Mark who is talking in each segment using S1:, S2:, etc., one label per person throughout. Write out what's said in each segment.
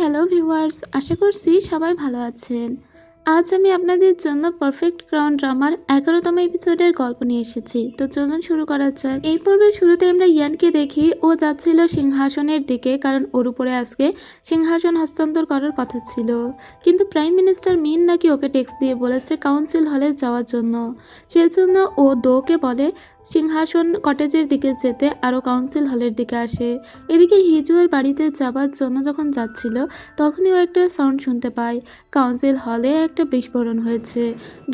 S1: Hello viewers, আশা করছি সবাই ভালো আছেন। আজ আমি আপনাদের জন্য পারফেক্ট ক্রাউন ড্রামার 11তম এপিসোডের গল্প নিয়ে এসেছি। তো চলুন শুরু করা যাক। এই পর্বের শুরুতে আমরা ইয়ানকে দেখি, ও যাচ্ছিল সিংহাসনের দিকে, কারণ ওর উপরে আজকে সিংহাসন হস্তান্তর করার কথা ছিল। কিন্তু প্রাইম মিনিস্টার মিন নাকি ওকে টেক্সট দিয়ে বলেছে কাউন্সিল হলে যাওয়ার জন্য। সেজন্য ও দোকে বলে সিংহাসন কটেজের দিকে যেতে, আরও কাউন্সিল হলের দিকে আসে। এদিকে হিজুয়ের বাড়িতে যাবার জন্য যখন যাচ্ছিল তখনই ও একটা সাউন্ড শুনতে পায়, কাউন্সিল হলে একটা বিস্ফোরণ হয়েছে।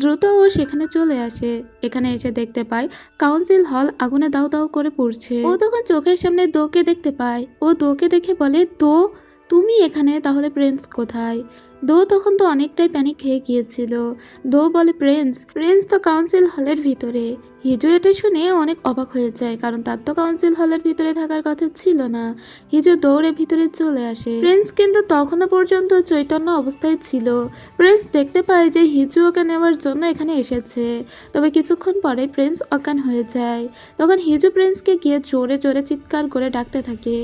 S1: দ্রুত ও সেখানে চলে আসে। এখানে এসে দেখতে পায় কাউন্সিল হল আগুনে দাউ দাউ করে পুড়ছে। ও তখন চোখের সামনে দোকে দেখতে পায়। ও দোকে দেখে বলে, দো তুমি এখানে, তাহলে প্রিন্স কোথায়? দো তখন তো অনেকটাই প্যানিক খেয়ে গিয়েছিল। দো বলে, প্রিন্স তো কাউন্সিল হলের ভিতরে। হিজু এটা শুনে অনেক অবাক হয়ে যায়, কারণ তার তো কাউন্সিল হলের ভিতরে থাকার কথা ছিল না। হিজু দৌড়ে ভিতরে চলে আসে। প্রিন্স কিন্তু তখনও পর্যন্ত চৈতন্য অবস্থায় ছিল। প্রিন্স দেখতে পায় যে হিজু ওকে নেওয়ার জন্য এখানে এসেছে। তবে কিছুক্ষণ পরে প্রিন্স অজ্ঞান হয়ে যায়। তখন হিজু প্রিন্সকে গিয়ে জোরে জোরে চিৎকার করে ডাকতে থাকে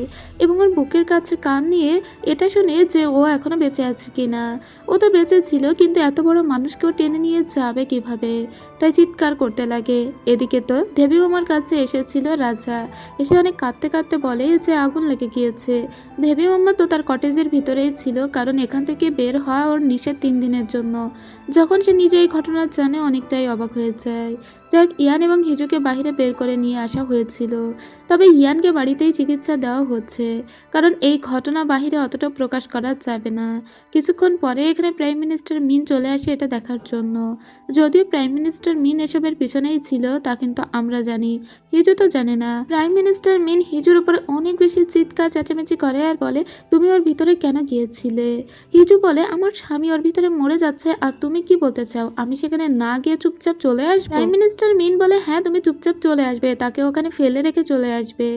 S1: এবং ওর বুকের কাছে কান নিয়ে এটা শুনে যে ও এখনো বেঁচে আছে কিনা। ও তো বেঁচে ছিল, কিন্তু এত বড় মানুষকেও টেনে নিয়ে যাবে কিভাবে, তাই চিৎকার করতে লাগে। এদিকে তো দেবী মামার কাছে এসেছিল রাজা। এসে অনেক কাঁদতে কাঁদতে বলে যে আগুন লেগে গিয়েছে। দেবী মামা তো তার কটেজের ভিতরেই ছিল, কারণ এখান থেকে বের হওয়া ওর নিষেধ 3 দিনের জন্য। যখন সে নিজে এই ঘটনা জানে অনেকটাই অবাক হয়ে যায়। যাক, ইয়ান এবং হিজুকে বাইরে বের করে নিয়ে আসা হয়েছিল। তবে ইয়ানকে বাড়িতেই চিকিৎসা দেওয়া হচ্ছে, কারণ এই ঘটনা বাহিরে অতটা প্রকাশ করা যাবে না। কিছুক্ষণ পরে এখানে প্রাইম মিনিস্টার মিন চলে আসে এটা দেখার জন্য। যদিও প্রাইম মিনিস্টার মিন এসবের পিছনেই ছিল তা কিন্তু আমরা জানি, হিজু তো জানে না। প্রাইম মিনিস্টার মিন হিজুর উপরে অনেক বেশি চিৎকার চেঁচামেচি করে আর বলে, তুমি ওর ভিতরে কেন গিয়েছিলে? হিজু বলে, আমার স্বামী ওর ভিতরে মরে যাচ্ছে আর তুমি কি বলতে চাও আমি সেখানে না গিয়ে চুপচাপ চলে আসবো? প্রাইম মিনিস্টার মিন বলে, হ্যাঁ তুমি চুপচাপ চলে আসবে, তাকে ওখানে ফেলে রেখে চলে আসবে।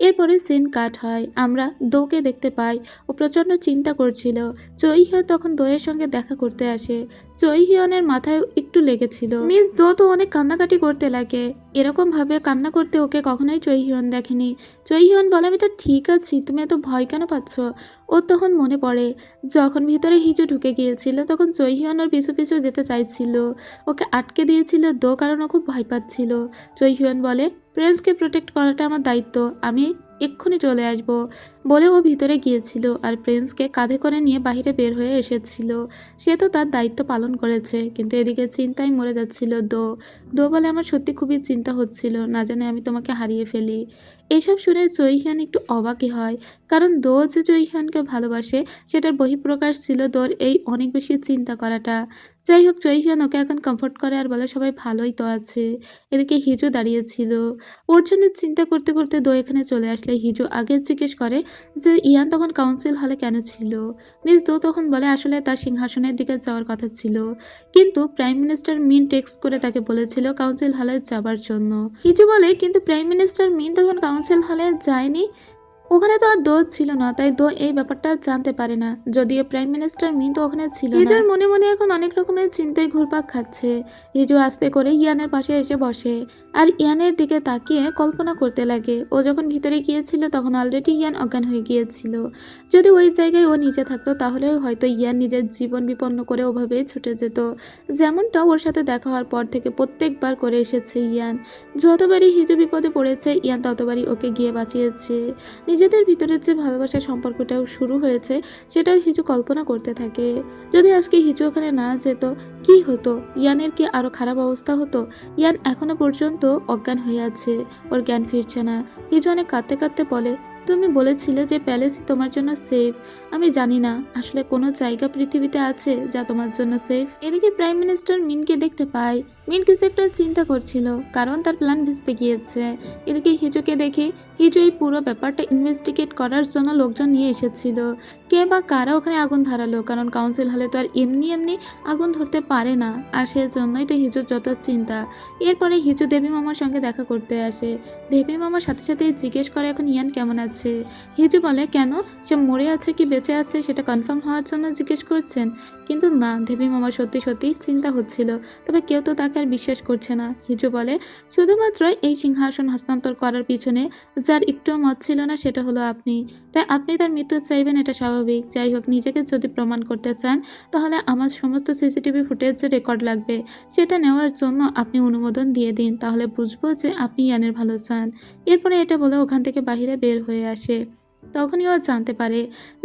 S1: এরপরে সিন কাট হয়। আমরা দোকে দেখতে পাই ও প্রচন্ড চিন্তা করছিল। চৈহিয়ন তখন দোয়ের সঙ্গে দেখা করতে আসে। চৈহিয়নের মাথায় একটু লেগেছিল। মিস দো তো অনেক কান্নাকাটি করতে লাগে। এরকম ভাবে কান্না করতে ওকে কখনোই চৈহিয়ন দেখেনি। চৈহিয়ন বলে, আমি তো ঠিক আছি, তুমি এত ভয় কেন পাচ্ছ? ওর তখন মনে পড়ে যখন ভিতরে হিজু ঢুকে গিয়েছিল তখন চৈহিয়ন ওর পিছু পিছু যেতে চাইছিল। ওকে আটকে দিয়েছিল দো, কারণ ও খুব ভয় পাচ্ছিল। চৈহিয়ন বলে, প্রিন্সকে প্রোটেক্ট করাটা আমার দায়িত্ব, আমি এক্ষুনি চলে আসব বলে ও ভিতরে গিয়েছিল আর প্রিন্সকে কাঁধে করে নিয়ে বাইরে বের হয়ে এসেছিল। সে তো তার দায়িত্ব পালন করেছে, কিন্তু এদিকে চিন্তায় মরে যাচ্ছিল দো। দো বলে, আমার সত্যি খুবই চিন্তা হচ্ছিল, না জানে আমি তোমাকে হারিয়ে ফেলি। এইসব শুনে চৈহিয়ান একটু অবাকই হয়, কারণ দো যে চৈহিয়ানকে ভালোবাসে সেটার বহিঃপ্রকাশ ছিল দোর এই অনেক বেশি চিন্তা করাটা। যাই হোক, চৈহিয়ান ওকে এখন কমফোর্ট করে আর বলে, সবাই ভালোই তো আছে। এদিকে হিজু দাঁড়িয়েছিল। ওর জন্য চিন্তা করতে করতে দো এখানে চলে আসলে হিজু আগে জিজ্ঞেস করে যে ইয়ান তখন কাউন্সিল হলে কেন ছিল। মিস দো তখন বলে, আসলে তার সিংহাসনের দিকে যাওয়ার কথা ছিল, কিন্তু প্রাইম মিনিস্টার মিন টেক্সট করে তাকে বলেছিল কাউন্সিল হলে যাবার জন্য। হিজু বলে, কিন্তু প্রাইম মিনিস্টার মিন তখন কাউন্সিল হলে যায়নি, ওখানে তো আর দোষ ছিল না, তাই দো এই ব্যাপারটা জানতে পারে না। যদিও প্রাইম মিনিস্টার মিন তো ওখানে ছিল না। হিজুর মনে মনে এখন অনেক রকমের চিন্তায় ঘুরপাক খাচ্ছে। হিজু আস্তে করে ইয়ানের পাশে এসে বসে আর ইয়ানের দিকে তাকিয়ে কল্পনা করতে লাগে। ও যখন ভিতরে গিয়েছিল তখন অলরেডি ইয়ান অজ্ঞান হয়ে গিয়েছিল। যদি ওই জায়গায় ও নিজে থাকতো তাহলে হয়তো ইয়ান নিজের জীবন বিপন্ন করে ওভাবে ছুটে যেত, যেমনটা ওর সাথে দেখা হওয়ার পর থেকে প্রত্যেকবার করে এসেছে ইয়ান। যতবারই হিজু বিপদে পড়েছে ইয়ান ততবারই ওকে গিয়ে বাঁচিয়েছে। নিজেদের ভিতরের যে ভালোবাসার সম্পর্কটাও শুরু হয়েছে সেটাও হিজু কল্পনা করতে থাকে। যদি আজকে হিজু ওখানে না যেত কি হতো? ইয়ানের কি আরো খারাপ অবস্থা হতো? ইয়ান এখনো পর্যন্ত অজ্ঞান হয়ে আছে, ওর জ্ঞান ফিরছে না। হিজু অনেক কাঁদতে কাঁদতে বলে, তুমি বলেছিলে যে প্যালেসই তোমার জন্য সেফ। আমি জানি না আসলে কোনো জায়গা পৃথিবীতে আছে যা তোমার জন্য সেফ। এদিকে প্রাইম মিনিস্টার মিনকে দেখতে পায়। মিন কিছু একটা চিন্তা করছিল, কারণ তার প্ল্যান ভেস্তে গিয়েছে। এদিকে হিজুকে দেখে হিজু এই পুরো ব্যাপারটা ইনভেস্টিগেট করার জন্য লোকজন নিয়ে এসেছিল। কে বা কারা ওখানে আগুন ধরালো, কারণ কাউন্সিল হলে তো আর এমনি এমনি আগুন ধরতে পারে না, আর সেজন্যই তো হিজুর যত চিন্তা। এরপরে হিজু দেবী মামার সঙ্গে দেখা করতে আসে। দেবী মামার সাথে সাথে জিজ্ঞেস করে এখন ইয়ান কেমন আছে। হিজু বলে, কেন, সে মরে আছে কি বেঁচে আছে সেটা কনফার্ম হওয়ার জন্য জিজ্ঞেস করছেন? কিন্তু না, দেবী মামা সত্যি সত্যি চিন্তা হচ্ছিল, তবে কেউ তো তাকে আমাকে আর বিশ্বাস করছে না। হিজু বলে, শুধুমাত্র এই সিংহাসন হস্তান্তর করার পিছনে যার একটুও মত ছিল না সেটা হলো আপনি। তাই আপনি তার মৃত্যু চাইবেন, এটা স্বাভাবিক। যাই হোক, নিজেকে যদি প্রমাণ করতে চান তাহলে আমার সমস্ত সিসিটিভি ফুটেজ যে রেকর্ড লাগবে সেটা নেওয়ার জন্য আপনি অনুমোদন দিয়ে দিন, তাহলে বুঝবো যে আপনি ইয়ানের ভালো চান। এরপরে এটা বলে ওখান থেকে বাহিরে বের হয়ে আসে। তখনই ও জানতে পারে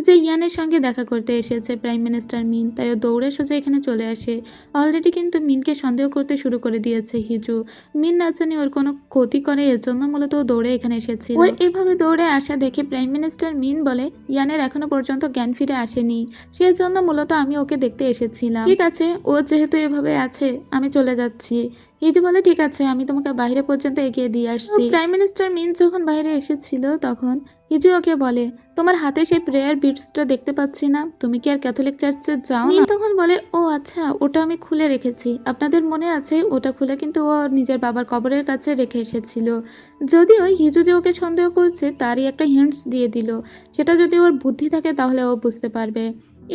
S1: যে ইয়ানের সঙ্গে দেখা করতে এসেছে প্রাইম মিনিস্টার মিন, তাই ও দৌড়ে সোজা এখানে চলে আসে। অলরেডি কিন্তু মিনকে সন্দেহ করতে শুরু করে দিয়েছে হিজু। মিন না জানি ওর কোনো ক্ষতি করে, এর জন্য মূলত ও দৌড়ে এখানে এসেছিল। ওর এভাবে দৌড়ে আসা দেখে প্রাইম মিনিস্টার মিন বলে, ইয়ানের এখনো পর্যন্ত জ্ঞান ফিরে আসেনি, সেজন্য মূলত আমি ওকে দেখতে এসেছিলাম। ঠিক আছে, ও যেহেতু এভাবে আছে আমি চলে যাচ্ছি। হিজু বলে, ঠিক আছে, আমি তোমাকে বাইরে পর্যন্ত এগিয়ে দিয়ে আসছি। প্রাইম মিনিস্টার মিন যখন বাইরে এসেছিল তখন হিজু ওকে বলে, তোমার হাতে সেই প্রেয়ার বিটসটা দেখতে পাচ্ছি না, তুমি কি আর ক্যাথলিক চার্চে যাও না? মিন তখন বলে, ও আচ্ছা, ওটা আমি খুলে রেখেছি। আপনাদের মনে আছে ওটা খুলে কিন্তু ও নিজের বাবার কবরের কাছে রেখে এসেছিল। যদিও হিজু যে ওকে সন্দেহ করছে তারই একটা হিন্টস দিয়ে দিল, সেটা যদি ওর বুদ্ধি থাকে তাহলে ও বুঝতে পারবে।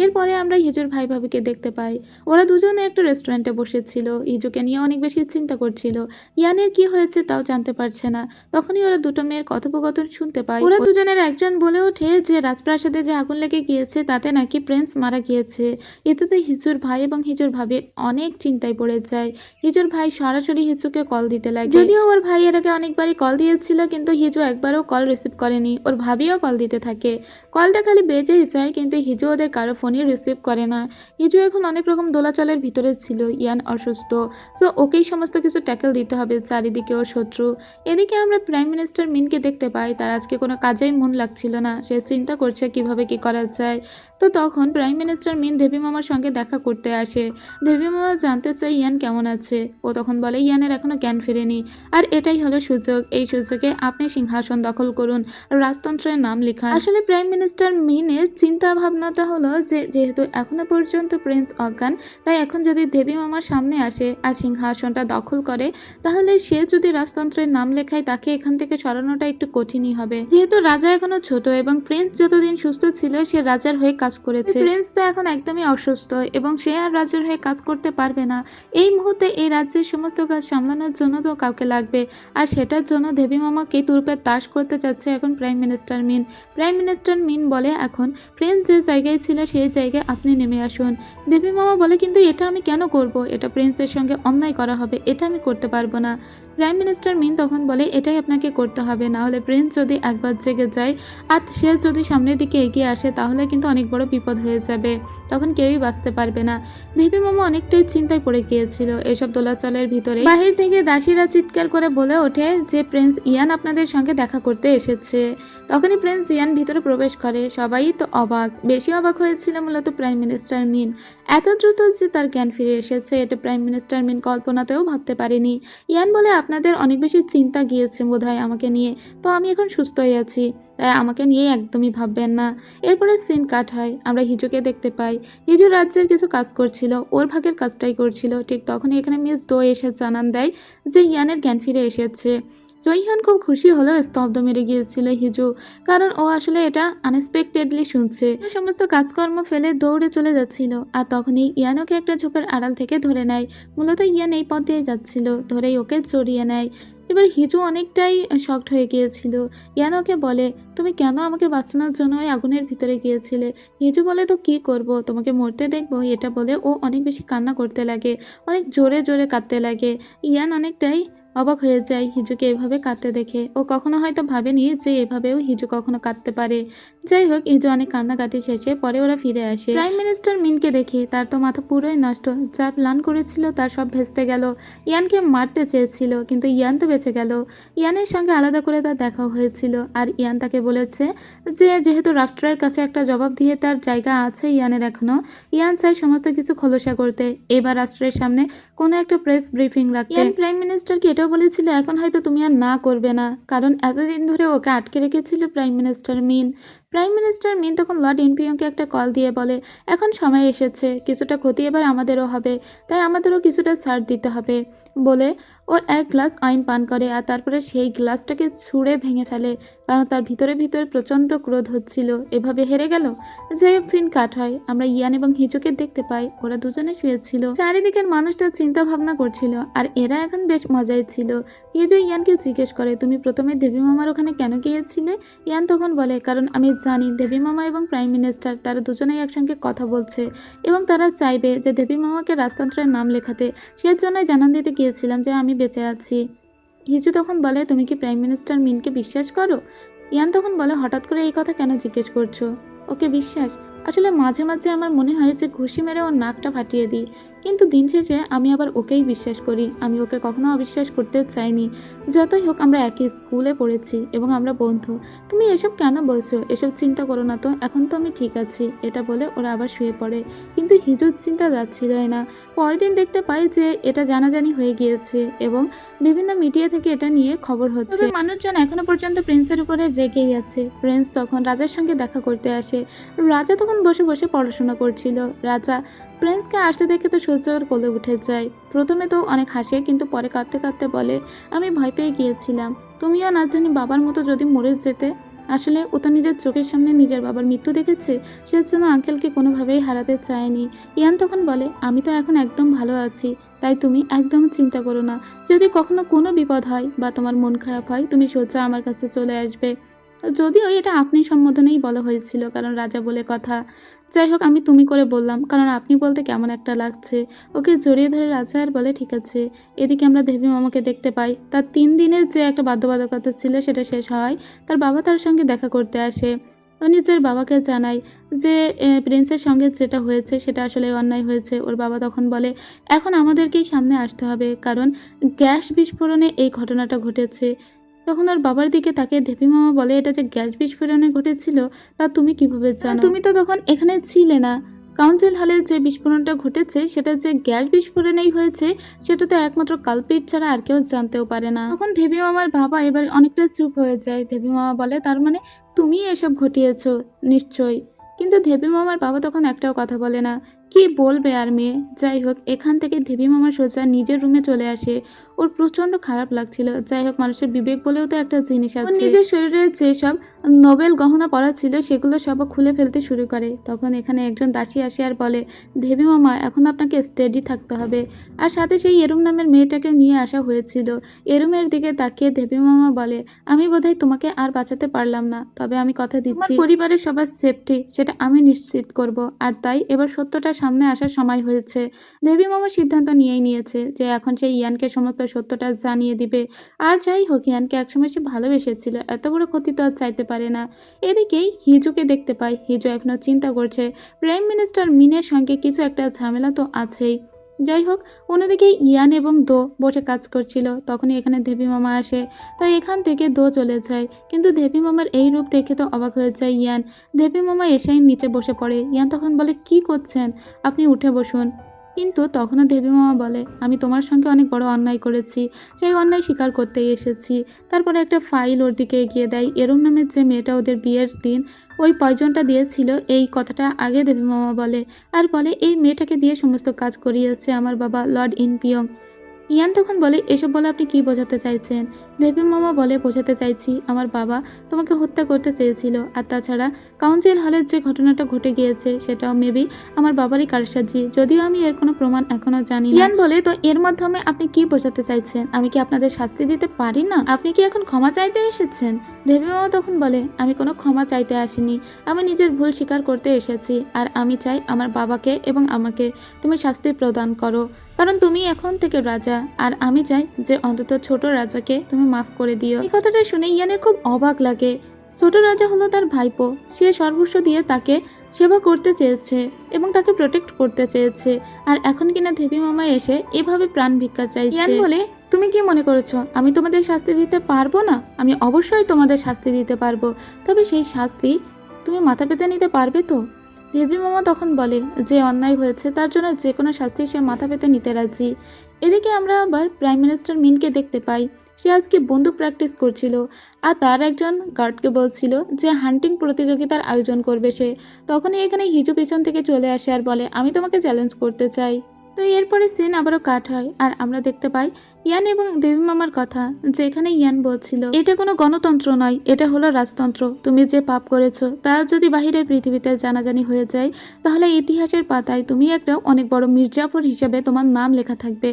S1: এরপরে আমরা হিজুর ভাই ভাবিকে দেখতে পাই। ওরা দুজনে একটা রেস্টুরেন্টে বসেছিল, হিজুকে নিয়ে অনেক বেশি চিন্তা করছিল। ইয়ানের কি হয়েছে তাও জানতে পারছে না। তখনই ওরা দুটো মেয়ের কথোপকথন শুনতে পায়। ওরা দুজনের একজন বলে ওঠে যে রাজপ্রাসাদে যে আগুন লেগে গিয়েছে তাতে নাকি প্রিন্স মারা গিয়েছে। এতে হিজুর ভাই এবং হিজুর ভাবি অনেক চিন্তায় পড়ে যায়। হিজুর ভাই সরাসরি হিজুকে কল দিতে লাগে। যদিও ওর ভাই এর আগে অনেকবারই কল দিয়েছিল কিন্তু হিজু একবারও কল রিসিভ করেনি। ওর ভাবিও কল দিতে থাকে, কলটা খালি বেজেই যায় কিন্তু হিজু ওদের কারো ফোনই রিসিভ করে না। হিজু এখন অনেক রকম দোলাচলের ভিতরে ছিল। ইয়ান অসুস্থ, তো ওকেই সমস্ত কিছু ট্যাকেল দিতে হবে, চারিদিকে ওর শত্রু। এদিকে আমরা প্রাইম মিনিস্টার মিনকে দেখতে পাই, তার আজকে কোনো কাজেই মন লাগছিল না, সে চিন্তা করছে কিভাবে কি করা যায়। তো তখন প্রাইম মিনিস্টার মিন দেবী মামার সঙ্গে দেখা করতে আসে। দেবী মামা জানতে চায় ইয়ান কেমন আছে। ও তখন বলে ইয়ানের এখনো জ্ঞান ফেরেনি, আর এটাই হলো সুযোগ, এই সুযোগে আপনি সিংহাসন দখল করুন, রাজতন্ত্রের নাম লেখান। আসলে প্রাইম মিনিস্টার মিনের চিন্তা ভাবনাটা হলো যে যেহেতু এখনো পর্যন্ত প্রিন্স অজ্ঞান, তাই এখন যদি দেবী মামার সামনে আসে আর সিংহাসনটা দখল করে তাহলে সে যদি রাজতন্ত্রের নাম লেখায় তাকে এখান থেকে সরানোটা একটু কঠিনই হবে। যেহেতু রাজা এখনো ছোট এবং প্রিন্স যতদিন সুস্থ ছিল সে রাজার হয়ে কাজ করেছে, প্রিন্স তো এখন একদমই অসুস্থ এবং সে আর রাজার হয়ে কাজ করতে পারবে না। এই মুহূর্তে এই রাজ্যের সমস্ত কাজ সামলানোর জন্য তো কাউকে লাগবে, আর সেটার জন্য দেবী মামাকে তুরপে তাস করতে চাচ্ছে এখন প্রাইম মিনিস্টার মিন। প্রাইম মিনিস্টার মিন বলে, এখন প্রিন্স যে জায়গায় ছিল সেই জায়গায় আপনি নেমে আসুন। দেবী মামা বলে, কিন্তু এটা আমি কেন করব, এটা প্রিন্সের সঙ্গে অন্যায় করা হবে, এটা আমি করতে পারবো না। প্রাইম মিনিস্টার মিন তখন বলে, এটাই আপনাকে করতে হবে, না হলে প্রিন্স যদি একবার জেগে যায় আর সে যদি সামনের দিকে এগিয়ে আসে তাহলে কিন্তু অনেক বড় বিপদ হয়ে যাবে, তখন কেউই বাঁচতে পারবে না। দেবী মামা অনেকটাই চিন্তায় পড়ে গিয়েছিল এসব দোলাচলের ভিতরে। বাহির থেকে দাসীরা চিৎকার করে বলে ওঠে যে প্রিন্স ইয়ান আপনাদের সঙ্গে দেখা করতে এসেছে। তখনই প্রিন্স ইয়ান ভিতরে প্রবেশ করে। সবাই তো অবাক, বেশি অবাক হয়েছিল মূলত প্রাইম মিনিস্টার মিন। এত দ্রুত যে তার জ্ঞান ফিরে এসেছে এটা প্রাইম মিনিস্টার মিন কল্পনাতেও ভাবতে পারেনি। ইয়ান বলে, আপনাদের অনেক বেশি চিন্তা গিয়েছে বোধহয় আমাকে নিয়ে, তো আমি এখন সুস্থ হয়ে আছি, তাই আমাকে নিয়ে একদমই ভাববেন না। এরপরে সিন কাট হয়, আমরা হিজুকে দেখতে পাই। হিজু রাজ্যের কিছু কাজ করছিল, ওর ভাগের কাজটাই করছিল। ঠিক তখনই এখানে মিস দো এসে জানান দেয় যে ইয়ানের জ্ঞান ফিরে এসেছে। জয়হান খুব খুশি হলেও স্তব্ধ মেরে গিয়েছিল হিজু, কারণ ও আসলে এটা আনএক্সপেক্টেডলি শুনছে। সমস্ত কাজকর্ম ফেলে দৌড়ে চলে যাচ্ছিল, আর তখনই ইয়ানোকে একটা ঝোপের আড়াল থেকে ধরে নেয়। মূলত ইয়ান এই পথ দিয়ে যাচ্ছিল, ধরেই ওকে জড়িয়ে নেয়। এবার হিজু অনেকটাই শকড হয়ে গিয়েছিল। ইয়ান ওকে বলে, তুমি কেন আমাকে বাঁচানোর জন্য ওই আগুনের ভিতরে গিয়েছিলে? হিজু বলে, তো কি করব, তোমাকে মরতে দেখবো? এটা বলে ও অনেক বেশি কান্না করতে লাগে, অনেক জোরে জোরে কাঁদতে লাগে। ইয়ান অনেকটাই অবাক হয়ে যায় হিজুকে এভাবে কাঁদতে দেখে। ও কখনো হয়তো ভাবেনি যে এভাবেও হিজু কখনো কাঁদতে পারে। যাই হোক, হিজু অনেক কান্নাকাটি শেষে পরে ওরা ফিরে আসে। প্রাইম মিনিস্টার মিনকে দেখে তার তো মাথা পুরোই নষ্ট, যা প্ল্যান করেছিল তার সব ভেস্তে গেল। ইয়ানকে মারতে চেয়েছিল কিন্তু ইয়ান তো বেঁচে গেল। ইয়ানের সঙ্গে আলাদা করে তার দেখা হয়েছিল, আর ইয়ান তাকে বলেছে যে যেহেতু রাষ্ট্রের কাছে একটা জবাব দিয়ে তার জায়গা আছে ইয়ানের এখনো, ইয়ান চাই সমস্ত কিছু খোলসা করতে, এবার রাষ্ট্রের সামনে কোনো একটা প্রেস ব্রিফিং রাখতে। ইয়ান প্রাইম মিনিস্টারকে এটাও বলেছিল এখন হয়তো তুমি আর না করবে না, কারণ এতদিন ধরে ওকে আটকে রেখেছিল প্রাইম মিনিস্টার মিন। প্রাইম মিনিস্টার মিন তখন লর্ড ইনপিয়ংকে একটা কল দিয়ে বলে, এখন সময় এসেছে, কিছুটা ক্ষতি এবার আমাদেরও হবে, তাই আমাদেরও কিছুটা ছাড় দিতে হবে বলে ও এক গ্লাস ওয়াইন পান করে আর তারপরে সেই গ্লাসটাকে ছুঁড়ে ভেঙে ফেলে, কারণ তার ভিতরে ভিতরে প্রচণ্ড ক্রোধ হচ্ছিল এভাবে হেরে গেল। যাই হোক, সিন কাট হয়, আমরা ইয়ান এবং হিজুকে দেখতে পাই, ওরা দুজনে শুয়েছিল, চারিদিকের মানুষটা চিন্তা ভাবনা করছিল আর এরা এখন বেশ মজায় ছিল। হিজু ইয়ানকে জিজ্ঞেস করে, তুমি প্রথমে দেবী মামার ওখানে কেন গিয়েছিলে? ইয়ান তখন বলে, কারণ আমি জানি দেবী মামা এবং প্রাইম মিনিস্টার তারা দুজনেই একসঙ্গে কথা বলছে এবং তারা চাইবে যে দেবী মামাকে রাজতন্ত্রের নাম লেখাতে, সেজন্যই জানান দিতে গিয়েছিলাম যে আমি বেঁচে আছি। হিজু তখন বলে, তুমি কি প্রাইম মিনিস্টার মিনকে বিশ্বাস করো? ইয়ান তখন বলে, হঠাৎ করে এই কথা কেন জিজ্ঞেস করছো? ওকে বিশ্বাস? আসলে মাঝে মাঝে আমার মনে হয় যে ঘুষি মেরে ওর নাকটা ফাটিয়ে দিই, কিন্তু দিন শেষে আমি আবার ওকেই বিশ্বাস করি, আমি ওকে কখনো অবিশ্বাস করতে চাইনি। যতই হোক আমরা একই স্কুলে পড়েছি এবং আমরা বন্ধু। তুমি এসব কেন বলছো? এসব চিন্তা করো না তো, এখন তো আমি ঠিক আছি। এটা বলে ওরা আবার শুয়ে পড়ে, কিন্তু হিজুর চিন্তা যাচ্ছিলই না। পরের দিন দেখতে পাই যে এটা জানাজানি হয়ে গিয়েছে এবং বিভিন্ন মিডিয়া থেকে এটা নিয়ে খবর হচ্ছে। মানুষজন এখনো পর্যন্ত প্রিন্সের উপরে রেগেই আছে। প্রিন্স তখন রাজার সঙ্গে দেখা করতে আসে। রাজা তখন বসে বসে পড়াশোনা করছিল। রাজা প্রিন্সকে আসতে দেখে তো সূর্য ওর কোলে উঠে যায়। প্রথমে তো অনেক হাসে, কিন্তু পরে কাঁদতে কাঁদতে বলে, আমি ভয় পেয়ে গিয়েছিলাম, তুমিও না জানি বাবার মতো যদি মরে যেতে। আসলে ও তো নিজের চোখের সামনে নিজের বাবার মৃত্যু দেখেছে, সেজন্য আঙ্কেলকে কোনোভাবেই হারাতে চায়নি। ইয়ান তখন বলে, আমি তো এখন একদম ভালো আছি, তাই তুমি একদম চিন্তা করো না। যদি কখনো কোনো বিপদ হয় বা তোমার মন খারাপ হয়, তুমি সোজা আমার কাছে চলে আসবে। যদিও এটা আপনি সম্বোধনেই বলা হয়েছিল, কারণ রাজা বলে কথা। যাই হোক, আমি তুমি করে বললাম, কারণ আপনি বলতে কেমন একটা লাগছে। ওকে জড়িয়ে ধরে রাজা আর বলে, ঠিক আছে। এদিকে আমরা দেবী মামাকে দেখতে পাই, তার 3 দিনের যে একটা বাধ্যবাধকতা ছিল সেটা শেষ হয়। তার বাবা তার সঙ্গে দেখা করতে আসে। ও নিজের বাবাকে জানায় যে প্রিন্সের সঙ্গে যেটা হয়েছে সেটা আসলে অন্যায় হয়েছে। ওর বাবা তখন বলে, এখন আমাদেরকেই সামনে আসতে হবে, কারণ গ্যাস বিস্ফোরণে এই ঘটনাটা ঘটেছে। তখন ওর বাবার দিকে তাকে দেবী মামা বলে, এটা যে গ্যাস বিস্ফোরণে ঘটেছিল তা তুমি কিভাবে জানো? তুমি তো তখন এখানে ছিলে না। কাউন্সিল হলে যে বিস্ফোরণটা ঘটেছে সেটা যে গ্যাস বিস্ফোরণেই হয়েছে সেটা তো একমাত্র কালপিট ছাড়া আর কেউ জানতেও পারে না। তখন দেবী মামার বাবা এবার অনেকটা চুপ হয়ে যায়। দেবী মামা বলে, তার মানে তুমি এসব ঘটিয়েছো নিশ্চয়ই। কিন্তু দেবী মামার বাবা তখন একটাও কথা বলে না। কি বলবে আর মেয়ে? যাই হোক, এখান থেকে দেবী মামা সোজা নিজের রুমে চলে আসে। ওর প্রচণ্ড খারাপ লাগছিল। যাই হোক, মানুষের বিবেক বলেও তো একটা জিনিস আছে। নিজের শরীরে যেসব নোবেল গহনা পরা ছিল সেগুলো সব খুলে ফেলতে শুরু করে। তখন এখানে একজন দাসী আসে আর বলে, দেবী মামা এখন আপনাকে স্টেডি থাকতে হবে। আর সাথে সেই এরুম নামের মেয়েটাকে নিয়ে আসা হয়েছিল। এরুমের দিকে তাকিয়ে দেবী মামা বলে, আমি বোধহয় তোমাকে আর বাঁচাতে পারলাম না, তবে আমি কথা দিচ্ছি পরিবারের সবার সেফটি সেটা আমি নিশ্চিত করব। আর তাই এবার সত্যটা সামনে আসার সময় হয়েছে। দেবী মামা সিদ্ধান্ত নিয়েই নিয়েছে যে এখন সে ইয়ানকে সমস্ত সত্যটা জানিয়ে দিবে। আর যাই হোক, ইয়ানকে একসময় সে ভালোবেসেছিল, এত বড় ক্ষতি তো আর চাইতে পারে না। এদিকেই হিজুকে দেখতে পাই। হিজু এখনো চিন্তা করছে, প্রাইম মিনিস্টার মিনের সঙ্গে কিছু একটা ঝামেলা তো আছেই। যাই হোক, অন্যদিকে ইয়ান এবং দো বসে কাজ করছিল। তখনই এখানে দেবী মামা আসে, তাই এখান থেকে দো চলে যায়। কিন্তু দেবী মামার এই রূপ দেখে তো অবাক হয়ে যায় ইয়ান। দেবী মামা এসেই নিচে বসে পড়ে। ইয়ান তখন বলে, কি করছেন আপনি? উঠে বসুন। কিন্তু তখনও দেবী মামা বলে, আমি তোমার সঙ্গে অনেক বড় অন্যায় করেছি, সেই অন্যায় স্বীকার করতেই এসেছি। তারপরে একটা ফাইল ওর দিকে এগিয়ে দেয়। এরম নামের যে মেয়েটা ওদের বিয়ের দিন ওই পয়জনটা দিয়েছিল, এই কথাটা আগে দেবী মামা বলে। আর বলে, এই মেয়েটাকে দিয়ে সমস্ত কাজ করিয়েছে আমার বাবা লর্ড ইনপিয়ং। ইয়ান তখন বলে, এসব বলে আপনি কি বোঝাতে চাইছেন? দেবী মামা বলে, বোঝাতে চাইছি আমার বাবা তোমাকে হত্যা করতে চেয়েছিল। আর তাছাড়া কাউন্সিল হলের যে ঘটনাটা ঘটে গিয়েছে সেটাও মেবি আমার বাবারই কারসাজি, যদিও আমি এর কোনো প্রমাণ এখনো জানি না। ইয়ান বলে, তো এর মাধ্যমে আপনি কি বোঝাতে চাইছেন? আমি কি আপনাদের শাস্তি দিতে পারি না? আপনি কি এখন ক্ষমা চাইতে এসেছেন? দেবী মামা তখন বলে, আমি কোনো ক্ষমা চাইতে আসিনি, আমি নিজের ভুল স্বীকার করতে এসেছি। আর আমি চাই আমার বাবাকে এবং আমাকে তুমি শাস্তি প্রদান করো, কারণ তুমি এখন থেকে রাজা। আর আমি চাই যে অন্তত ছোট রাজাকে তুমি মাফ করে দিও। এই কথাটা শুনে ইয়ানের খুব অবাক লাগে। ছোট রাজা হলো তার ভাইপো, সে সর্বস্ব দিয়ে তাকে সেবা করতে চেয়েছে এবং তাকে প্রোটেক্ট করতে চেয়েছে, আর এখন কিনা দেবী মামা এসে এভাবে প্রাণ ভিক্ষা চাইছে। ইয়ান বলে, তুমি কি মনে করেছো আমি তোমাদের শাস্তি দিতে পারবো না? আমি অবশ্যই তোমাদের শাস্তি দিতে পারবো, তবে সেই শাস্তি তুমি মাথা পেতে নিতে পারবে তো? দেবী মামা তখন বলে যে অন্যায় হয়েছে তার জন্য যে কোনো শাস্তি সে মাথা পেতে নিতে রাজি। এদিকে আমরা আবার প্রাইম মিনিস্টার মিনকে দেখতে পাই। সে আজকে বন্দুক প্র্যাকটিস করছিল আর তার একজন গার্ডকে বলছিল যে হান্টিং প্রতিযোগিতার আয়োজন করবে সে। তখনই এখানে হিজু পিছন থেকে চলে আসে আর বলে আমি তোমাকে চ্যালেঞ্জ করতে চাই। তো এরপরে সিন আবারও কাট হয় আর আমরা দেখতে পাই ইয়ান এবং দেবী মামার কথা, যেখানে ইয়ান বলছিল এটা কোনো গণতন্ত্র নয়, এটা হলো রাজতন্ত্র। তুমি যে পাপ করেছো তা যদি বাহিরের পৃথিবীতে জানাজানি হয়ে যায় তাহলে ইতিহাসের পাতায় তুমি একটা অনেক বড় মির্জাফর হিসেবে তোমার নাম লেখা থাকবে,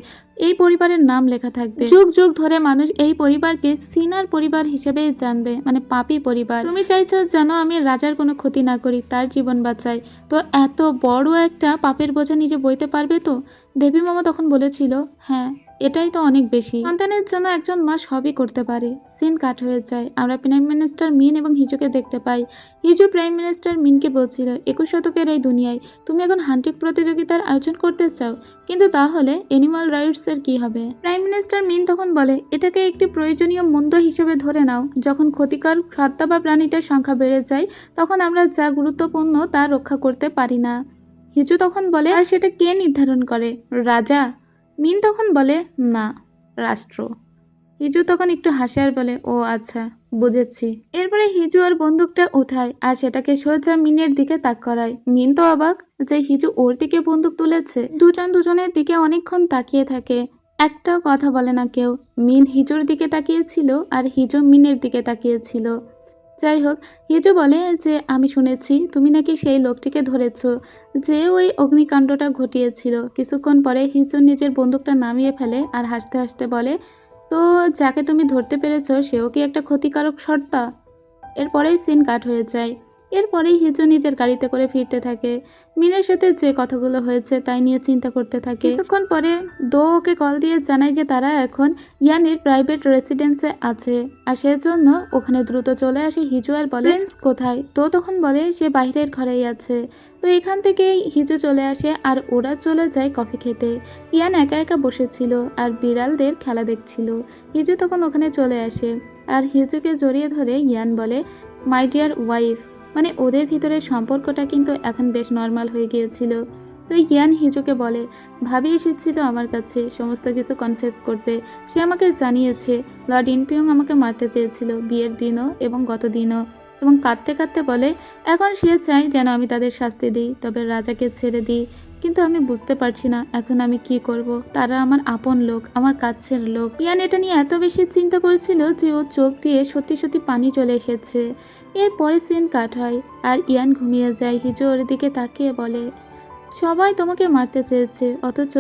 S1: এই পরিবারের নাম লেখা থাকবে। যুগ যুগ ধরে মানুষ এই পরিবারকে সিনার পরিবার হিসেবেই জানবে, মানে পাপী পরিবার। তুমি চাইছো যেন আমি রাজার কোনো ক্ষতি না করি, তার জীবন বাঁচাই, তো এত বড় একটা পাপের বোঝা নিজে বইতে পারবে তো? দেবী মামা তখন বলেছিল হ্যাঁ, এটাই তো অনেক বেশি। সন্তানের জন্য একজন মা সবই করতে পারে। সিন কাট হয়ে যায়। আমরা প্রাইম মিনিস্টার মিন এবং হিজুকে দেখতে পাই। হিজু প্রাইম মিনিস্টার মিনকে বলছিল 21 শতকের এই দুনিয়ায় তুমি এখন হান্টিং প্রতিযোগিতার আয়োজন করতে চাও, কিন্তু তাহলে অ্যানিমাল রাইটসের কি হবে? প্রাইম মিনিস্টার মিন তখন বলে এটাকে একটি প্রয়োজনীয় মন্দ হিসেবে ধরে নাও। যখন ক্ষতিকর সত্তা বা প্রাণীদের সংখ্যা বেড়ে যায় তখন আমরা যা গুরুত্বপূর্ণ তা রক্ষা করতে পারি না। হিজু তখন বলে আর সেটা কে নির্ধারণ করে? রাজা? মিন তখন বলে না, রাষ্ট্র। হিজু তখন একটু হাসে আর বলে ও আচ্ছা, বুঝেছি। এরপরে হিজু আর বন্দুকটা উঠায় আর সেটাকে সোজা মিনের দিকে তাক করায়। মিন তো অবাক যে হিজু ওর দিকে বন্দুক তুলেছে। দুজন দুজনের দিকে অনেকক্ষণ তাকিয়ে থাকে, একটাও কথা বলে না কেউ। মিন হিজুর দিকে তাকিয়েছিল আর হিজু মিনের দিকে তাকিয়েছিল। যাই হোক, হিজু বলে যে আমি শুনেছি তুমি নাকি সেই লোকটিকে ধরেছ যে ওই অগ্নিকাণ্ডটা ঘটিয়েছিল। কিছুক্ষণ পরে হিজু নিজের বন্দুকটা নামিয়ে ফেলে আর হাসতে হাসতে বলে তো যাকে তুমি ধরতে পেরেছ সেও কি একটা ক্ষতিকারক সর্তা? এরপরেই সিন কাট হয়ে যায়। এরপরেই হিজু নিজের গাড়িতে করে ফিরতে থাকে। মিনের সাথে যে কথাগুলো হয়েছে তাই নিয়ে চিন্তা করতে থাকে। কিছুক্ষণ পরে দো ওকে কল দিয়ে জানায় যে তারা এখন ইয়ানের প্রাইভেট রেসিডেন্সে আছে আর সেজন্য ওখানে দ্রুত চলে আসে। হিজু আর বলে প্রিন্স কোথায়? তো তখন বলে সে বাইরের ঘরেই আছে। তো এখান থেকেই হিজু চলে আসে আর ওরা চলে যায় কফি খেতে। ইয়ান একা একা বসেছিল আর বিড়ালদের খেলা দেখছিল। হিজু তখন ওখানে চলে আসে আর হিজুকে জড়িয়ে ধরে ইয়ান বলে মাই ডিয়ার ওয়াইফ, মানে ওদের ভিতরের সম্পর্কটা কিন্তু এখন বেশ নর্মাল হয়ে গিয়েছিল। তো ইয়ান হিজুকে বলে ভাবি এসেছিল আমার কাছে সমস্ত কিছু কনফেস করতে। সে আমাকে জানিয়েছে লর্ড ইনপিয়ং আমাকে মারতে চেয়েছিল বিয়ের দিনও এবং গত দিনও, এবং কাঁদতে কাঁদতে বলে এখন সে চায় যেন আমি তাদের শাস্তি দিই, তবে রাজাকে ছেড়ে দিই। কিন্তু আমি বুঝতে পারছি না এখন আমি কি করব। তারা আমার আপন লোক, আমার কাছের লোক। ইয়ান এটা নিয়ে এত বেশি চিন্তা করেছিল যে ও চোখ দিয়ে সত্যি সত্যি পানি চলে এসেছে। এরপরে সিন কাট হয় আর ইয়ান ঘুমিয়ে যায়। হিজু ওর দিকে তাকিয়ে বলে সবাই তোমাকে মারতে চেয়েছে, অথচ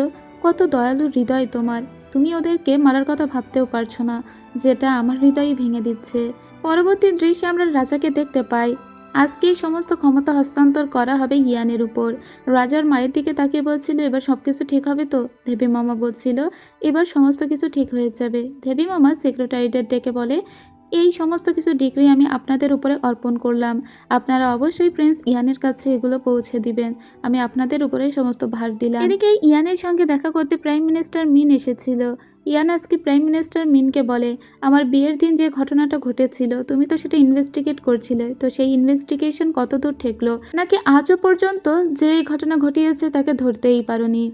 S1: কত দয়ালু হৃদয় তোমার। তুমি ওদেরকে মারার কথা ভাবতেও পারছো না, যেটা আমার হৃদয়ই ভেঙে দিচ্ছে। পরবর্তী দৃশ্যে আমরা রাজাকে দেখতে পাই। আজকে সমস্ত ক্ষমতা হস্তান্তর করা হবে ইয়ানের উপর। রাজার মায়ের দিকে তাকিয়ে বলছিল এবার সবকিছু ঠিক হবে তো? দেবী মামা বলছিল এবার সমস্ত কিছু ঠিক হয়ে যাবে। দেবী মামা সেক্রেটারিদের ডেকে বলে এই সমস্ত কিছু ডিগ্রি আমি আপনাদের উপরে অর্পণ করলাম, আপনারা অবশ্যই প্রিন্স ইয়ানের কাছে এগুলো পৌঁছে দিবেন। আমি আপনাদের উপরে সমস্ত ভার দিলাম। এদিকে ইয়ানের সঙ্গে দেখা করতে প্রাইম মিনিস্টার মিন এসেছিল। ইয়ান আজকে প্রাইম মিনিস্টার মিনকে বলে আমার বিয়ের দিন যে ঘটনাটা ঘটেছিল তুমি তো সেটা ইনভেস্টিগেট করছিলে, তো সেই ইনভেস্টিগেশন কতদূর ঠেকলো, নাকি আজও পর্যন্ত যে এই ঘটনা ঘটিয়েছে তাকে ধরতেই পারোনি?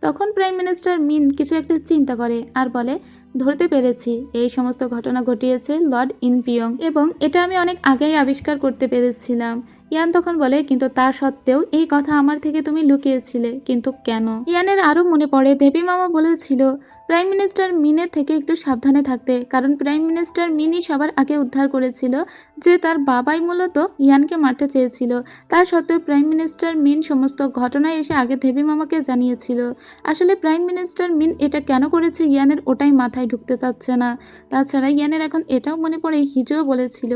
S1: তখন প্রাইম মিনিস্টার মিন কিছু একটা চিন্তা করে আর বলে ধরতে পেরেছি, এই সমস্ত ঘটনা ঘটিয়েছে লর্ড ইনপিয়ং এবং এটা আমি অনেক আগেই আবিষ্কার করতে পেরেছিলাম। ইয়ান তখন বলে কিন্তু তা সত্ত্বেও এই কথা আমার থেকে তুমি লুকিয়েছিলে, কিন্তু কেন? ইয়ানের আরও মনে পড়ে দেবী মামা বলেছিল প্রাইম মিনিস্টার মিনের থেকে একটু সাবধানে থাকতে, কারণ প্রাইম মিনিস্টার মিনই সবার আগে উদ্ধার করেছিল যে তার বাবাই মূলত ইয়ানকে মারতে চেয়েছিল। তা সত্ত্বেও প্রাইম মিনিস্টার মিন সমস্ত ঘটনায় এসে আগে দেবী মামাকে জানিয়েছিল। আসলে প্রাইম মিনিস্টার মিন এটা কেন করেছে ইয়ানের ওটাই মাথায় ঢুকতে চাচ্ছে না। তাছাড়া ইয়ানের এখন এটাও মনে পড়ে হিজুও বলেছিল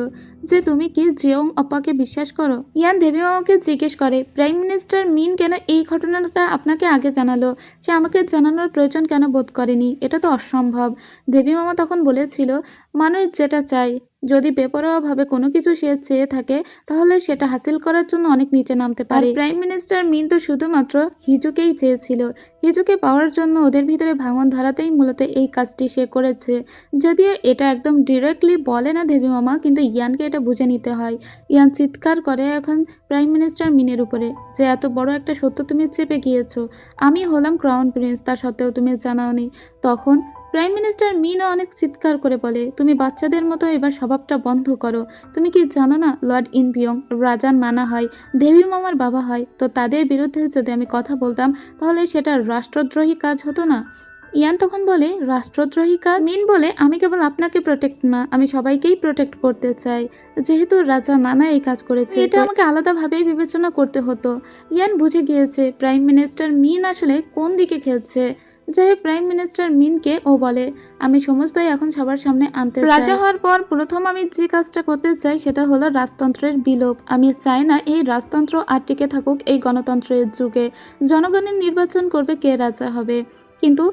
S1: যে তুমি কি জেওং অপ্পাকে বিশ্বাস করো? ইয়ান দেবী মামাকে জিজ্ঞেস করে প্রাইম মিনিস্টার মিন কেন এই ঘটনাটা আপনাকে আগে জানালো, সে আমাকে জানানোর প্রয়োজন কেন বোধ করেনি? এটা তো অসম্ভব। দেবী মামা তখন বলেছিল মানুষ যেটা চায় যদি বেপরোয়াভাবে কোনো কিছু সে চেয়ে থাকে তাহলে সেটা হাসিল করার জন্য অনেক নিচে নামতে পারে। প্রাইম মিনিস্টার মিন তো শুধুমাত্র হিজুকেই চেয়েছিল, হিজুকে পাওয়ার জন্য ওদের ভিতরে ভাঙন ধরাতেই মূলত এই কাজটি সে করেছে। যদিও এটা একদম ডিরেক্টলি বলে না দেবী মামা, কিন্তু ইয়ানকে এটা বুঝে নিতে হয়। ইয়ান চিৎকার করে এখন প্রাইম মিনিস্টার মিনের উপরে যে এত বড় একটা সত্য তুমি চেপে গিয়েছো, আমি হলাম ক্রাউন প্রিন্স, তা সত্ত্বেও তুমি জানাওনি। তখন প্রাইম মিনিস্টার মিনও অনেক চিৎকার করে বলে, তুমি বাচ্চাদের মতো এবার স্বভাবটা বন্ধ করো। তুমি কি জানো না লর্ড ইনপিয়ং রাজার নানা হয়, দেবী মামার বাবা হয়, তো তাদের বিরুদ্ধে যদি আমি কথা বলতাম তাহলে সেটা রাষ্ট্রদ্রোহী কাজ হতো না। ইয়ান তখন বলে, রাষ্ট্রদ্রোহী কাজ? মিন বলে, আমি কেবল আপনাকে প্রোটেক্ট না, আমি সবাইকেই প্রোটেক্ট করতে চাই। যেহেতু রাজা নানা এই কাজ করেছে, এটা আমাকে আলাদাভাবেই বিবেচনা করতে হতো। ইয়ান বুঝে গিয়েছে প্রাইম মিনিস্টার মিন আসলে কোন দিকে খেলছে। যাই হোক, প্রাইম মিনিস্টার মিনকে ও বলে, আমি সমস্তই এখন সবার সামনে আনতে চাই। রাজা হওয়ার পর প্রথম আমি যে কাজটা করতে চাই সেটা হলো রাজতন্ত্রের বিলোপ। আমি চাই না এই রাজতন্ত্র আর টিকে থাকুক এই গণতন্ত্রের যুগে। জনগণের নির্বাচন করবে কে রাজা হবে। কিন্তু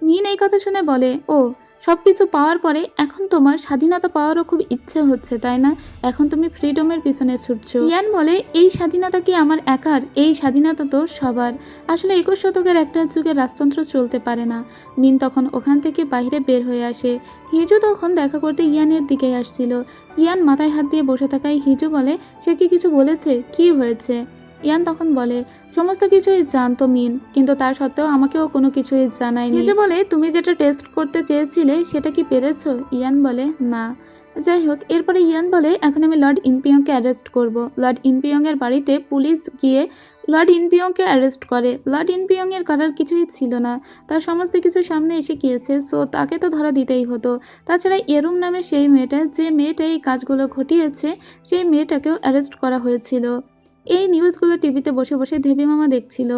S1: মিন এই কথা শুনে বলে, ও সবকিছু পাওয়ার পরে এখন তোমার স্বাধীনতা পাওয়ারও খুব ইচ্ছে হচ্ছে, তাই না? এখন তুমি ফ্রিডমের পিছনে ছুটছো। ইয়ান বলে, এই স্বাধীনতা কি আমার একার? এই স্বাধীনতা তো সবার। আসলে 21 শতকের একটা যুগে রাজতন্ত্র চলতে পারে না। মিন তখন ওখান থেকে বাইরে বের হয়ে আসে। হিজু তখন দেখা করতে ইয়ানের দিকে আসছিল। ইয়ান মাথায় হাত দিয়ে বসে থাকায় হিজু বলে, সে কি কিছু বলেছে? কি হয়েছে? ইয়ান তখন বলে, সমস্ত কিছুই জানতো মিন, কিন্তু তার সত্ত্বেও আমাকেও কোনো কিছুই জানায়নি। হিজু বলে, তুমি যেটা টেস্ট করতে চেয়েছিলে সেটা কি পেরেছো? ইয়ান বলে, না। যাই হোক, এরপরে ইয়ান বলে, এখন আমি লর্ড ইনপিয়ংকে অ্যারেস্ট করব। লর্ড ইনপিয়ং এর বাড়িতে পুলিশ গিয়ে লর্ড ইনপিয়ংকে অ্যারেস্ট করে। লর্ড ইনপিয়ং এর করার কিছুই ছিল না, তার সমস্ত কিছু সামনে এসে গিয়েছে, সো তাকে তো ধরা দিতেই হতো। তাছাড়া এরুম নামে সেই মেয়েটা, যে মেয়েটা এই কাজগুলো ঘটিয়েছে, সেই মেয়েটাকেও অ্যারেস্ট করা হয়েছিল। এই নিউজগুলো টিভিতে বসে বসে দেবী মামা দেখছিল।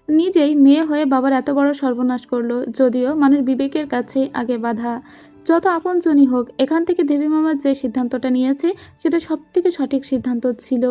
S1: নিজেই মেয়ে হয়ে বাবার এত বড় সর্বনাশ করলো, যদিও মানুষ বিবেকের কাছে আগে বাধা। যত আপনজনই হোক, এখান থেকে দেবী মামা যে সিদ্ধান্তটা নিয়েছে সেটা সব থেকে সঠিক সিদ্ধান্ত ছিল।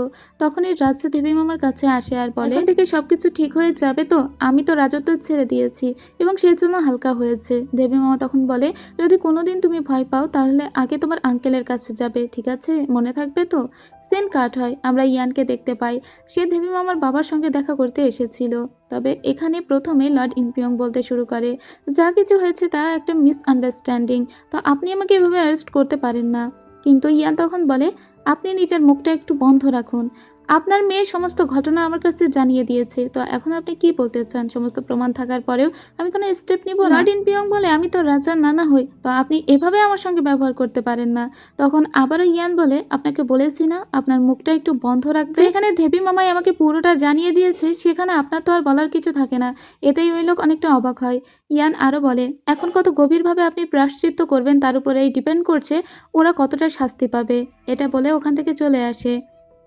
S1: তখনই রাজা দেবী মামার কাছে আসে আর বলে, এখন থেকে সবকিছু ঠিক হয়ে যাবে তো? আমি তো রাজত্ব ছেড়ে দিয়েছি এবং সেই জন্য হালকা হয়েছে। দেবী মামা তখন বলে, যদি কোনোদিন তুমি ভয় পাও তাহলে আগে তোমার আঙ্কেলের কাছে যাবে, ঠিক আছে? মনে থাকবে তো? সিন কাট হয়, আমরা ইয়ানকে দেখতে পাই। সে দেবী মামার বাবার সঙ্গে দেখা করতে এসেছিল। তবে এখানে প্রথমে লর্ড ইনপিয়ং বলতে শুরু করে, যা কিছু হয়েছে তা একটা মিসআন্ডারস্ট্যান্ডিং, তো আপনি আমাকে এভাবে অ্যারেস্ট করতে পারেন না। কিন্তু ইয়ান তখন বলে, আপনি নিজের মুখটা একটু বন্ধ রাখুন। আপনার মেয়ের সমস্ত ঘটনা আমার কাছে জানিয়ে দিয়েছে, তো এখন আপনি কি বলতে চান? সমস্ত প্রমাণ থাকার পরেও আমি কোনো স্টেপ নিব না? লর্ড ইনপিয়ং বলে, আমি তো রাজার নানা হই, তো আপনি এভাবে আমার সঙ্গে ব্যবহার করতে পারেন না। তখন আবারও ইয়ান বলে, আপনাকে বলেছি না আপনার মুখটা একটু বন্ধ রাখবে? যেখানে দেবী মামাই আমাকে পুরোটা জানিয়ে দিয়েছে সেখানে আপনার তো আর বলার কিছু থাকে না। এতেই ওই লোক অনেকটা অবাক হয়। ইয়ান আরও বলে, এখন কত গভীরভাবে আপনি প্রায়শ্চিত্ত করবেন তার উপরেই ডিপেন্ড করছে ওরা কতটা শাস্তি পাবে। এটা বলে ওখান থেকে চলে আসে।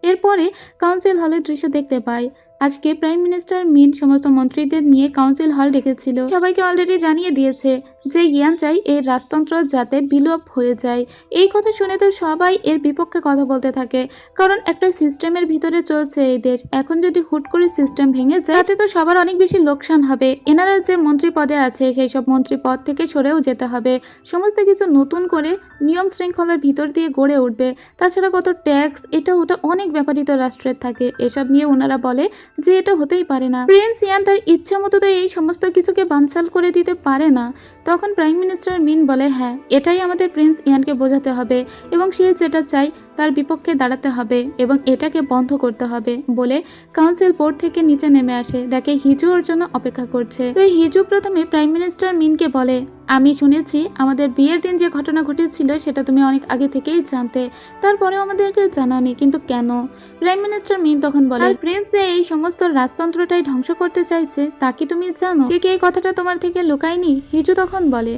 S1: এরপরে কাউন্সিল হলের দৃশ্য দেখতে পাই। আজকে প্রাইম মিনিস্টার মিন সমস্ত মন্ত্রীদের নিয়ে কাউন্সিল হল ডেকেছিল। সবাইকে অলরেডি জানিয়ে দিয়েছে যে ইয়ান চাই এই রাজতন্ত্র যাতে বিলোপ হয়ে যায়। এই কথা শুনে তো সবাই এর বিপক্ষে কথা বলতে থাকে, কারণ একটা সিস্টেমের ভিতরে চলছে এই দেশ। এখন যদি হুট করে সিস্টেম ভেঙে যায় তাতে তো সবার অনেক বেশি লোকসান হবে। এনারা যে মন্ত্রী পদে আছে সেই সব মন্ত্রী পদ থেকে সরেও যেতে হবে। সমস্ত কিছু নতুন করে নিয়ম শৃঙ্খলার ভিতর দিয়ে গড়ে উঠবে। তাছাড়া কত ট্যাক্স, এটা ওটা অনেক ব্যাপারই তো রাষ্ট্রের থাকে। এসব নিয়ে ওনারা বলে যে এটা হতেই পারে না। প্রিন্স ইয়ান তার ইচ্ছা মতো তো এই সমস্ত কিছুকে বানচাল করে দিতে পারে না। তখন প্রাইম মিনিস্টার মিন বলে, হ্যাঁ, এটাই আমাদের প্রিন্স ইয়ানকে বোঝাতে হবে এবং সে যেটা চাই তার বিপক্ষে দাঁড়াতে হবে এবং এটাকে বন্ধ করতে হবে বলে কাউন্সিল বোর্ড থেকে নিচে নেমে আসে। দেখে হিজু ওর জন্য অপেক্ষা করছে। তো হিজু প্রথমে প্রাইম মিনিস্টার মিনকে বলে, আমি শুনেছি আমাদের বিয়ের দিন যে ঘটনা ঘটেছিল সেটা তুমি অনেক আগে থেকেই জানতে, তারপরেও আমাদেরকে জানাওনি, কিন্তু কেন? প্রাইম মিনিস্টার মিন তখন বলে, প্রিন্স যে এই সমস্ত রাজতন্ত্রটাই ধ্বংস করতে চাইছে তা কি তুমি জানো? সে কি এই কথাটা তোমার থেকে লুকায়নি? হিজু তখন বলে,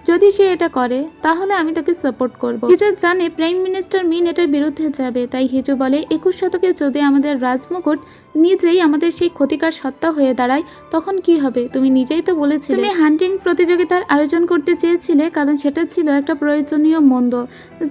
S1: যদি সে এটা করে তাহলে আমি তাকে সাপোর্ট করব। হিজু জানে প্রাইম মিনিস্টার মিন এটার বিরুদ্ধে যাবে, তাই হিজু বলে 21 শতকে যদি আমাদের রাজমুকুট নিজেই আমাদের সেই ক্ষতিকার সত্তা হয়ে দাঁড়ায়, তখন কি হবে? তুমি নিজেই তো বলেছিলে তুমি হান্টিং প্রতিযোগিতার আয়োজন করতে চেয়েছিলে, কারণ সেটা ছিল একটা প্রয়োজনীয় মন্দ।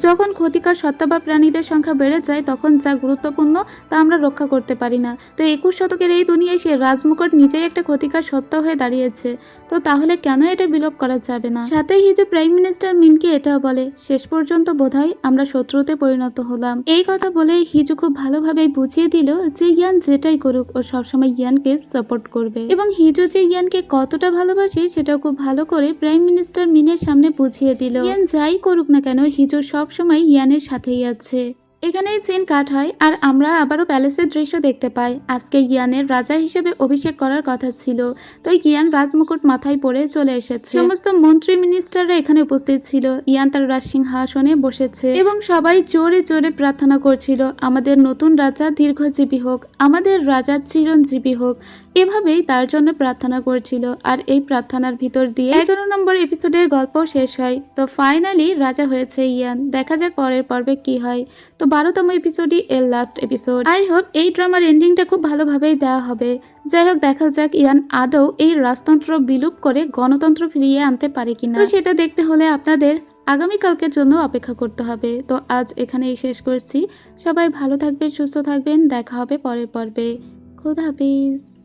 S1: যখন ক্ষতিকার সত্তা বা প্রাণীদের সংখ্যা বেড়ে যায়, তখন যা গুরুত্বপূর্ণ তা আমরা রক্ষা করতে পারি না। তো 21 শতকের এই দুনিয়ায় সে রাজমুকুট নিজেই একটা ক্ষতিকার সত্তা হয়ে দাঁড়িয়েছে, তো তাহলে কেন এটা বিলোপ করা যাবে না? সাথে হিজু প্রাইম মিনিস্টার মিনকে এটাও বলে, শেষ পর্যন্ত বোধহয় আমরা শত্রুতে পরিণত হলাম। এই কথা বলে হিজু খুব ভালোভাবেই বুঝিয়ে দিল যে ইয়ান যেটাই করুক ও সবসময় ইয়ানকে সাপোর্ট করবে, এবং হিজু যে ইয়ানকে কতটা ভালোবাসে সেটাও খুব ভালো করে প্রাইম মিনিস্টার মিনের সামনে বুঝিয়ে দিল। ইয়ান যাই করুক না কেন, হিজু সবসময় ইয়ানের সাথেই আছে। এখানেই সিন কাট হয় আর আমরা আবারও প্যালেসের দৃশ্য দেখতে পাই। আজকে গিয়ানের রাজা হিসেবে অভিষেক করার কথা ছিল, তাই গিয়ান রাজমুকুট মাথায় পরে চলে এসেছে। সমস্ত মন্ত্রী মিনিস্টাররা এখানে উপস্থিত ছিল। ইয়ান তার রাজসিংহাসনে বসেছে এবং সবাই জোরে জোরে প্রার্থনা করছিল, আমাদের নতুন রাজা দীর্ঘজীবী হোক, আমাদের রাজা চিরঞ্জীবী হোক। এভাবেই তার জন্য প্রার্থনা করছিল। আর এই প্রার্থনার ভিতর দিয়ে 11 নম্বর এপিসোডের গল্প শেষ হয়। তো ফাইনালি রাজা হয়েছে ইয়ান। দেখা যাক পরের পর্বে কি হয়। তো 12তম এপিসোডই এর লাস্ট এপিসোড। আই হোপ এই ড্রামার এন্ডিংটা খুব ভালোভাবেই দেওয়া হবে। যাই হোক, দেখা যাক ইয়ান আদৌ এই রাজতন্ত্র বিলুপ করে গণতন্ত্র ফিরিয়ে আনতে পারে কিনা। তো সেটা দেখতে হলে আপনাদের আগামীকালকের জন্য অপেক্ষা করতে হবে। তো আজ এখানেই শেষ করছি। সবাই ভালো থাকবেন, সুস্থ থাকবেন। দেখা হবে পরের পর্বে। খোদা হাফেজ।